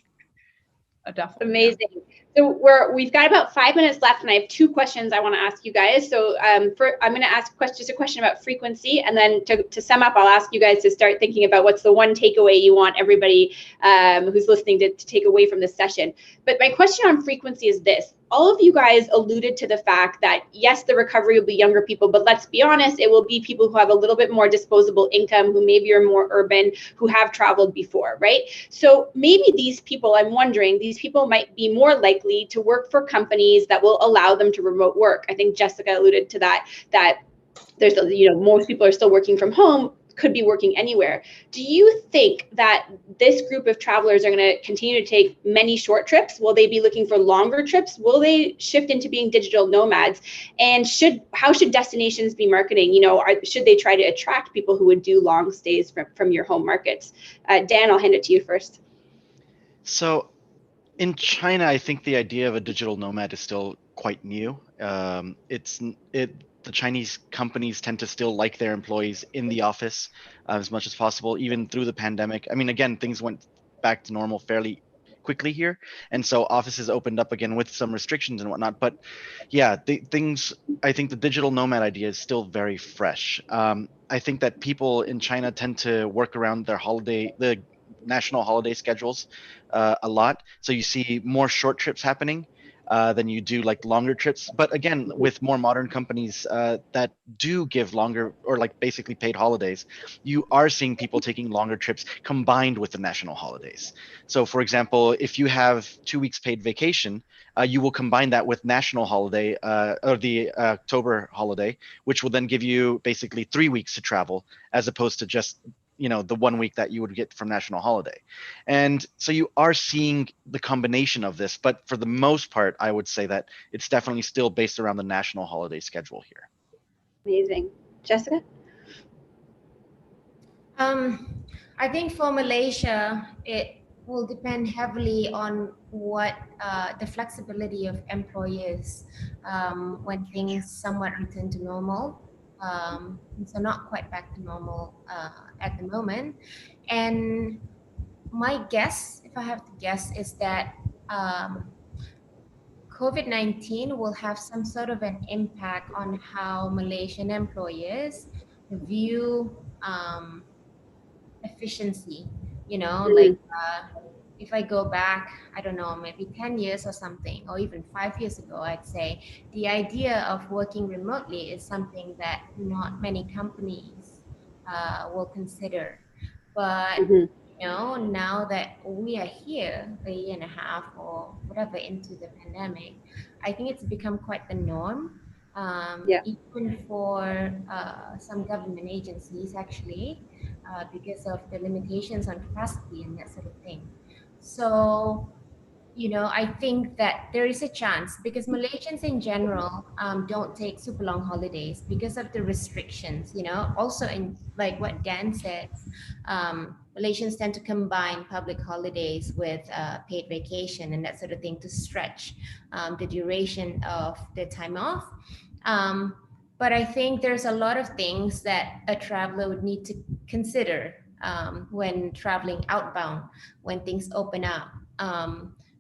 a tough one. Amazing. So we've got about 5 minutes left, and I have 2 questions I want to ask you guys. So I'm going to ask just a question about frequency, and then to sum up, I'll ask you guys to start thinking about what's the one takeaway you want everybody who's listening to take away from this session. But my question on frequency is this. All of you guys alluded to the fact that, yes, the recovery will be younger people, but let's be honest, it will be people who have a little bit more disposable income, who maybe are more urban, who have traveled before, right? So maybe these people, I'm wondering, these people might be more likely to work for companies that will allow them to remote work. I think Jessica alluded to that there's, most people are still working from home, could be working anywhere. Do you think that this group of travelers are going to continue to take many short trips? Will they be looking for longer trips? Will they shift into being digital nomads? And how should destinations be marketing? Should they try to attract people who would do long stays from your home markets? Dan, I'll hand it to you first. So in China, I think the idea of a digital nomad is still quite new. The Chinese companies tend to still like their employees in the office as much as possible, even through the pandemic. I mean, again, things went back to normal fairly quickly here, and so offices opened up again with some restrictions and whatnot. But yeah, I think the digital nomad idea is still very fresh. I think that people in China tend to work around the national holiday schedules a lot. So you see more short trips happening than you do like longer trips. But again, with more modern companies that do give longer or like basically paid holidays, you are seeing people taking longer trips combined with the national holidays. So, for example, if you have 2 weeks paid vacation, you will combine that with national holiday or the October holiday, which will then give you basically 3 weeks to travel as opposed to just the 1 week that you would get from national holiday. And so you are seeing the combination of this, but for the most part, I would say that it's definitely still based around the national holiday schedule here. Amazing. Jessica? I think for Malaysia, it will depend heavily on what the flexibility of employers when things somewhat return to normal. So not quite back to normal at the moment. And my guess, if I have to guess, is that COVID-19 will have some sort of an impact on how Malaysian employers view efficiency. Like if I go back, I don't know, maybe 10 years or something, or even 5 years ago, I'd say the idea of working remotely is something that not many companies will consider. But now that we are here a year and a half or whatever into the pandemic, I think it's become quite the norm. Even for some government agencies, actually, because of the limitations on capacity and that sort of thing. So, I think that there is a chance because Malaysians in general don't take super long holidays because of the restrictions, also in like what Dan said, Malaysians tend to combine public holidays with paid vacation and that sort of thing to stretch the duration of the time off. But I think there's a lot of things that a traveler would need to consider when traveling outbound, when things open up.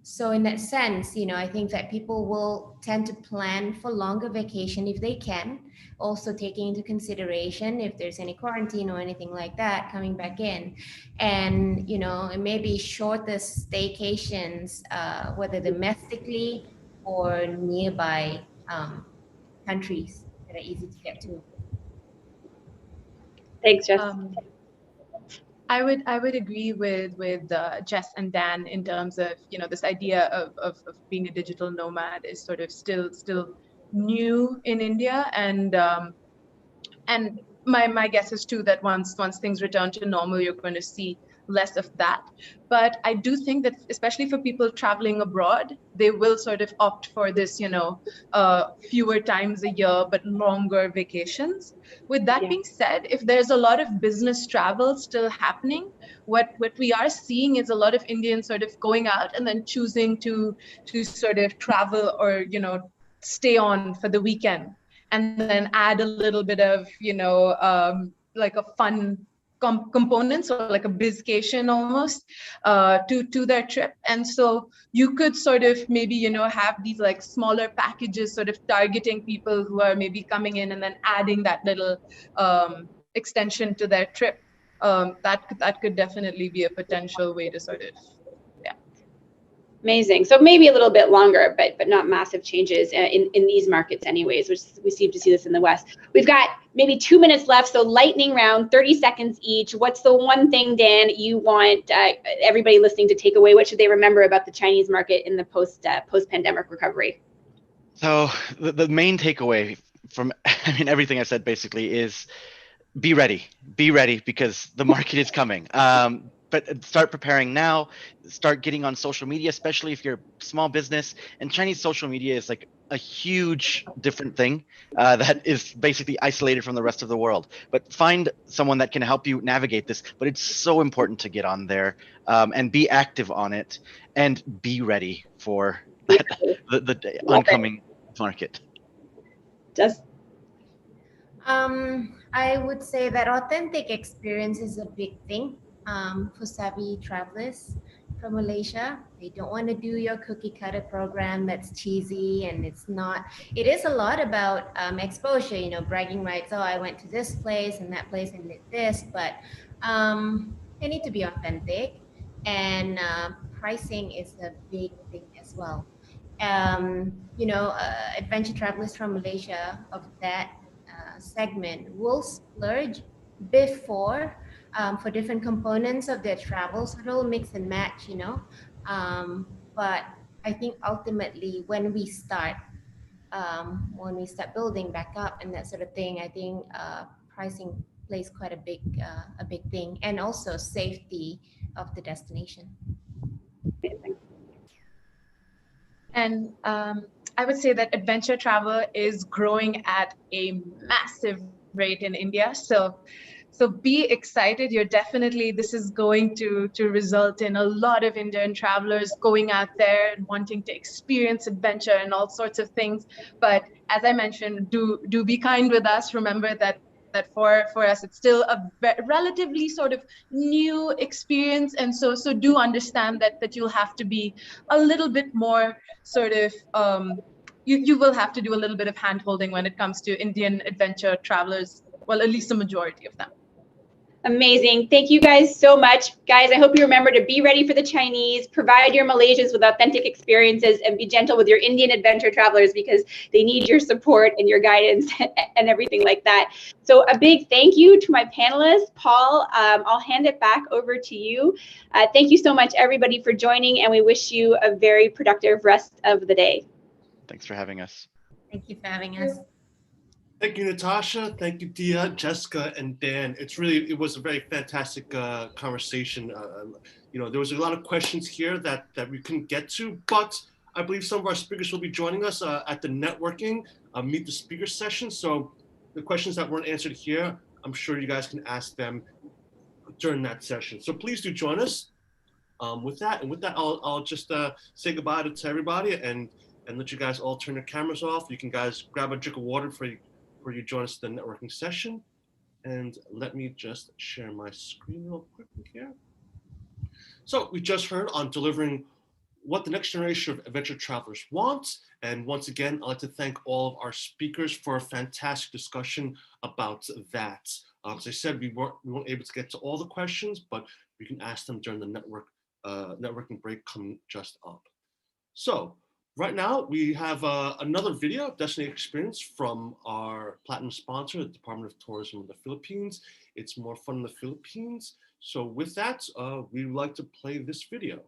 So in that sense, I think that people will tend to plan for longer vacation if they can, also taking into consideration if there's any quarantine or anything like that coming back in. And, it may be shorter staycations, whether domestically or nearby countries that are easy to get to. Thanks, Jess. I would agree with Jess and Dan in terms of this idea of being a digital nomad is sort of still new in India, and my guess is too that once things return to normal, you're going to see less of that. But I do think that especially for people traveling abroad, they will sort of opt for this, fewer times a year, but longer vacations. With that being said, if there's a lot of business travel still happening, what we are seeing is a lot of Indians sort of going out and then choosing to sort of travel or, stay on for the weekend and then add a little bit of, like a fun components or like a bizcation almost to their trip. And so you could sort of maybe have these like smaller packages sort of targeting people who are maybe coming in and then adding that little extension to their trip. That could definitely be a potential way to sort of Amazing. So maybe a little bit longer, but not massive changes in these markets anyways, which we seem to see this in the West. We've got maybe 2 minutes left, so lightning round, 30 seconds each. What's the one thing, Dan, you want everybody listening to take away? What should they remember about the Chinese market in the post-pandemic recovery? So the main takeaway from everything I said basically is be ready because the market is coming. But start preparing now, start getting on social media, especially if you're a small business. And Chinese social media is like a huge different thing that is basically isolated from the rest of the world. But find someone that can help you navigate this. But it's so important to get on there and be active on it and be ready for the oncoming market. Just I would say that authentic experience is a big thing for savvy travelers from Malaysia. They don't want to do your cookie cutter program that's cheesy, and it's not. It is a lot about exposure, bragging rights. Oh, I went to this place and that place and did this, but they need to be authentic, and pricing is a big thing as well. Adventure travelers from Malaysia of that segment will splurge before for different components of their travel, so they'll mix and match, but I think ultimately when we start building back up and that sort of thing, I think pricing plays quite a big thing, and also safety of the destination. And I would say that adventure travel is growing at a massive rate in India. So be excited. This is going to result in a lot of Indian travelers going out there and wanting to experience adventure and all sorts of things. But as I mentioned, do be kind with us. Remember that for us, it's still a relatively sort of new experience. And so do understand that you'll have to be a little bit more sort of, you will have to do a little bit of hand-holding when it comes to Indian adventure travelers, well, at least the majority of them. amazing. Thank you guys so much. Guys, I hope you remember to be ready for the Chinese, provide your Malaysians with authentic experiences, and be gentle with your Indian adventure travelers because they need your support and your guidance and everything like that. So a big thank you to my panelists. Paul, I'll hand it back over to you. Thank you so much, everybody, for joining, and we wish you a very productive rest of the day. Thanks for having us. Thank you for having us. Thank you, Natasha. Thank you, Dia, Jessica, and Dan. It was a very fantastic conversation. There was a lot of questions here that we couldn't get to, but I believe some of our speakers will be joining us at the networking Meet the Speaker session. So the questions that weren't answered here, I'm sure you guys can ask them during that session. So please do join us with that. And with that, I'll just say goodbye to everybody and let you guys all turn your cameras off. You can guys grab a drink of water before you join us in the networking session. And let me just share my screen real quickly here. So we just heard on delivering what the next generation of adventure travelers wants. And once again, I'd like to thank all of our speakers for a fantastic discussion about that. As I said, we weren't able to get to all the questions, but we can ask them during the networking break coming just up. So right now, we have another video of Destiny Experience from our platinum sponsor, the Department of Tourism of the Philippines. It's more fun in the Philippines. So with that, we would like to play this video.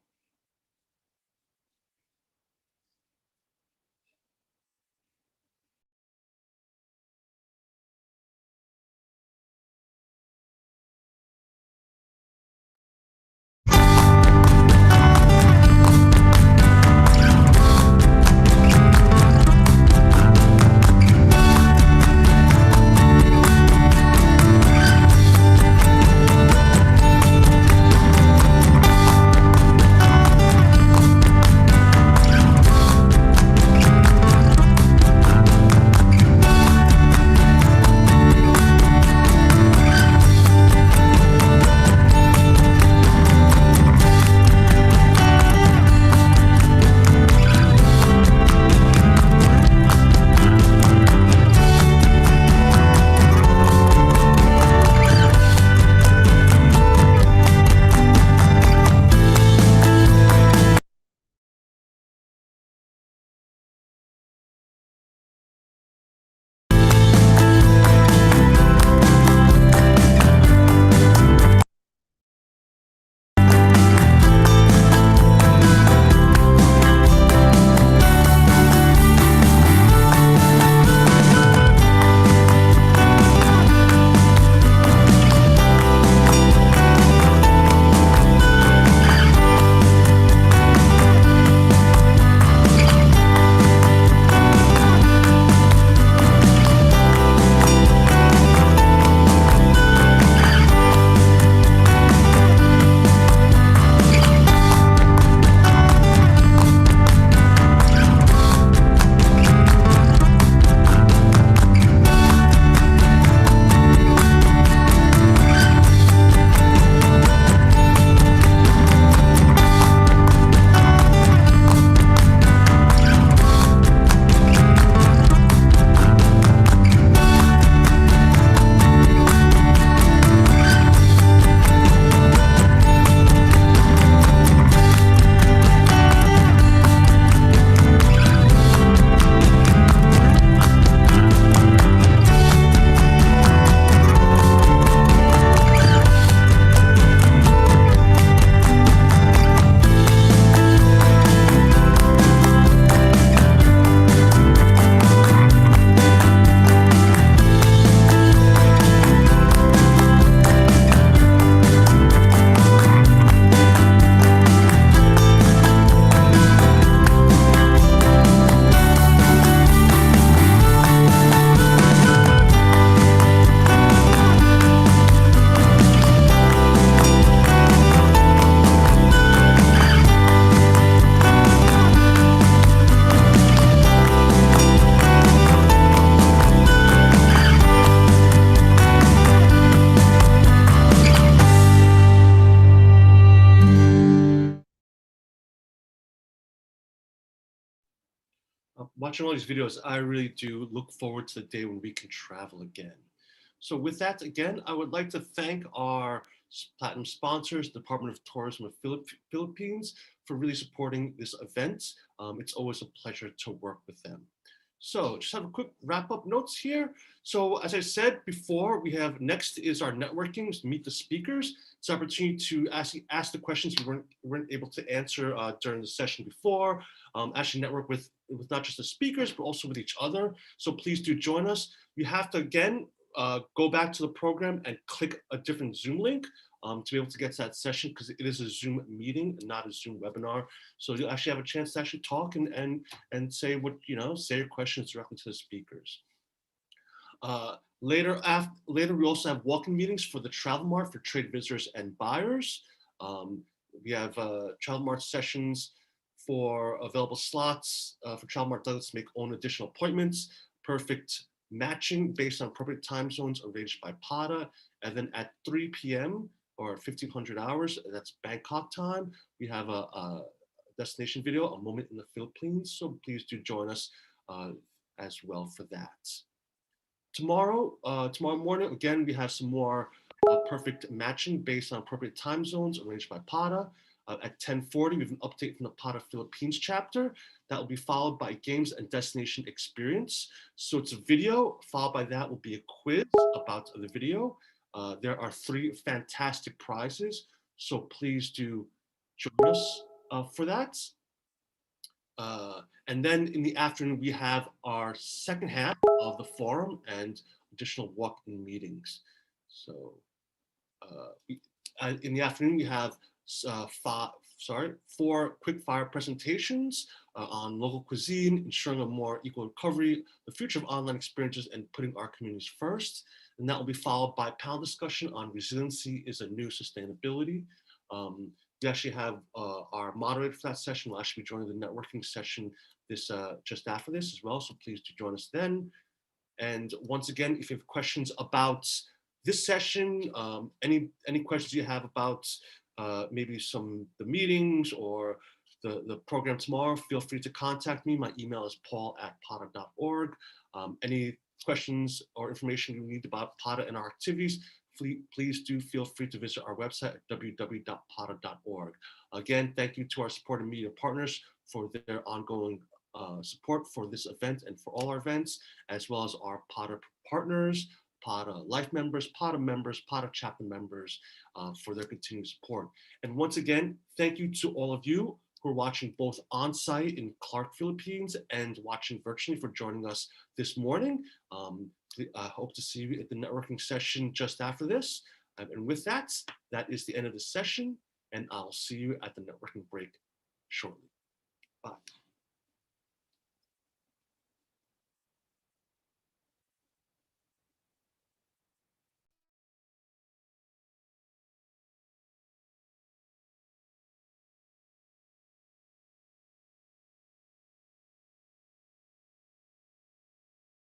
watching all these videos, I really do look forward to the day when we can travel again. So with that, again, I would like to thank our platinum sponsors, Department of Tourism of Philippines, for really supporting this event. It's always a pleasure to work with them. So just have a quick wrap up notes here. So as I said before, we have next is our networking, meet the speakers. It's an opportunity to ask the questions we weren't able to answer during the session before. Actually network with not just the speakers, but also with each other. So please do join us. You have to, again, go back to the program and click a different Zoom link to be able to get to that session, because it is a Zoom meeting, not a Zoom webinar. So you'll actually have a chance to actually talk and say what, say your questions directly to the speakers. Later, we also have walk-in meetings for the Travel Mart for trade visitors and buyers. We have Travel Mart sessions for available slots for Travel Mart delegates to make own additional appointments. Perfect matching based on appropriate time zones arranged by PATA. And then at 3 p.m. or 1500 hours, that's Bangkok time, we have a destination video, A Moment in the Philippines. So please do join us as well for that. Tomorrow morning, again, we have some more perfect matching based on appropriate time zones arranged by PATA. At 10:40, we have an update from the PATA Philippines chapter. That will be followed by games and destination experience. So it's a video, followed by that will be a quiz about the video. There are 3 fantastic prizes, so please do join us for that. And then in the afternoon, we have our second half of the forum and additional walk-in meetings. So in the afternoon, we have 4 quick fire presentations on local cuisine, ensuring a more equal recovery, the future of online experiences, and putting our communities first. And that will be followed by a panel discussion on resiliency is a new sustainability. We actually have our moderator for that session will actually be joining the networking session just after this as well. So please do join us then. And once again, if you have questions about this session, any questions you have about maybe the meetings or the program tomorrow, feel free to contact me. My email is paul@pata.org. Any questions or information you need about PATA and our activities, please do feel free to visit our website at www.pata.org. Again, thank you to our support and media partners for their ongoing support for this event and for all our events, as well as our PATA partners, PATA Life members, PATA chapter members for their continued support. And once again, thank you to all of you who are watching both on-site in Clark, Philippines, and watching virtually for joining us this morning. I hope to see you at the networking session just after this. And with that, that is the end of the session, and I'll see you at the networking break shortly.